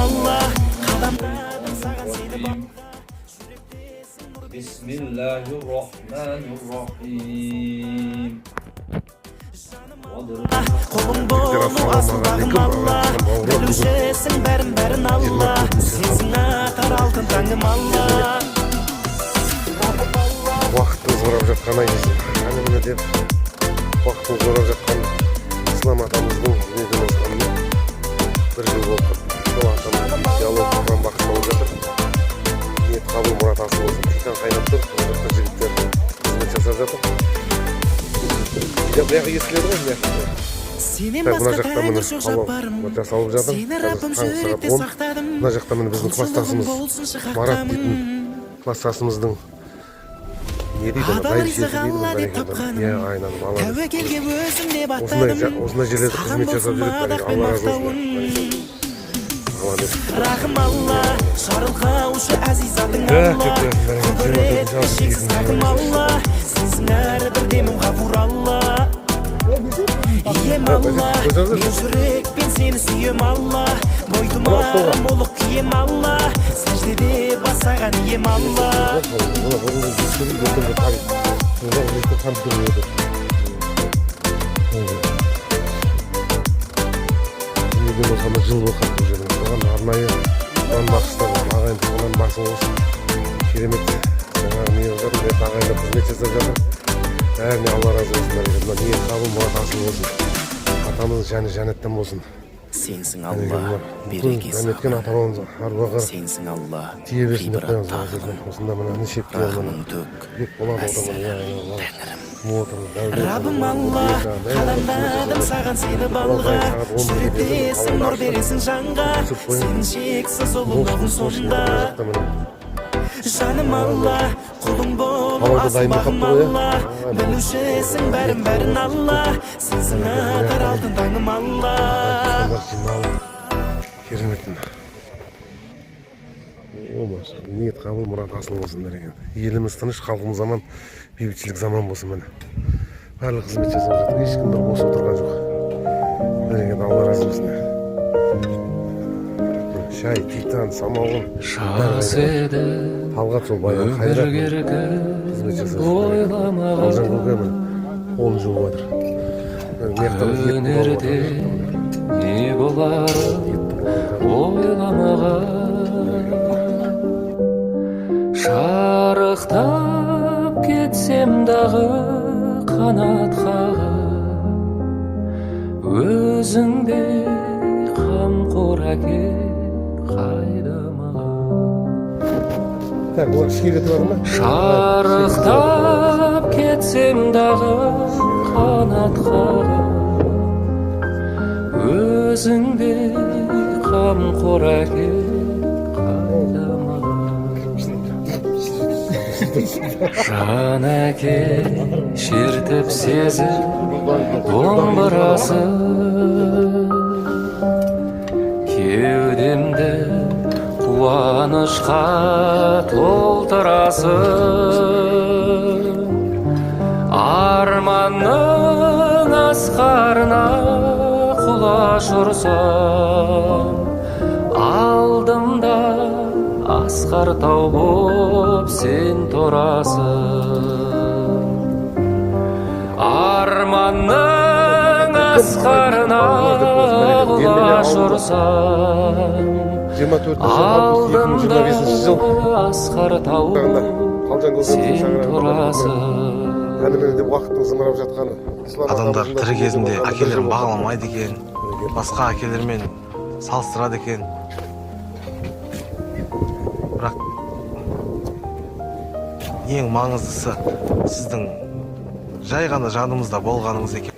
алла қадамдадым саған сені Bismillahirrahmanirrahim. қолың болу асылдағым алла білушісің бәрін алла сенсің атар алтын таңым алла Уақытымыз орап жатқан ай десін әне міне деп уақытымыз орап жатқан ислам атамыздың дүниеден озғанына бір жыл болып сол атамыздың диалог құрған уақыт болып жатыр. Ниет қабыл мұрат асыл болсын. Титан қайнап тұр, ол жақта жігіттер қызмет жасап жатыр. Бұяғы естіледі ғой, сенен басқа тәңір жоқ жапарым жасалып жатыр. сені раббым жүректе сақтадым Мына жақта міне біздің класстасымыз Марат дейтін класстасымыздың не дейді адал ризық алла деп тапқаным тәуекелге өзім деп аттадым осындай жерлерде қызмет жасап жүреді. Алла разы болсын. рахым алла жарылқаушы әзизатың алла құдіретті шексіз хакім алла сенсің әрбір демім ғафур алла ием алла мен жүрекпен сені сүйем алла бойтұмарым ұлық кием алла сәждеде басаған ием алла жыл болып қалды оған арнайы оған бақыстар ағайын оған басы болсын керемет жаңағы не болып жатыр ағайындап қызмет жасап жатыр. Бәріне алла разы болсын. Мына ниет қабыл мұрат асыл болсын. Атамыз жаны жәннаттан болсын. сенсің алла берекесі неткен ата-бабамыз аруағы сенсің алла тие берсін деп қоямыз. Осында мына нешеп рахымың төк бек болады раббым алла қадамдадым саған сені балға жүректесің нұр бересің жанға сенің шексіз ұлылығың сонда жаным алла құлың болу асылбағым алла білушісің бәрін алла сенсің атар алтын таңым алла кереметтің ниет қабыл мұрат асыл болсын. Еліміз тыныш, халқымыз аман, бейбітшілік заман болсын. Міне барлық қызмет жасап жатыр, ешкім бір бос отырған жоқ. Алла разы болсын. Шай, титан, самауын жас еді талғат сол баян қайрат қызмет жасап жатыр. Қалжан көкемін қолын жуып жатыр. өнерде не боларын ойламаған шарықтап кетсем дағы қанат қағып өзіңдей қамқор әке қайда маған шарықтап кетсем дағы қанат қағып өзіңдей қамқор әке қайда маған жан әке шертіп сезім домбырасы кеудемді қуанышқа толтырасың арманның асқарына құлаш ұрсам алдымда асқар тау боп сен тұрасың арманның асқарына құлаш ұрсам алдымда асқар тау сен тұрасың адамдар тірі кезінде әкелерін бағаламайды екен, басқа әкелермен салыстырады екен. Бірақ ең маңыздысы сіздің жай ғана жанымызда болғаныңыз екен.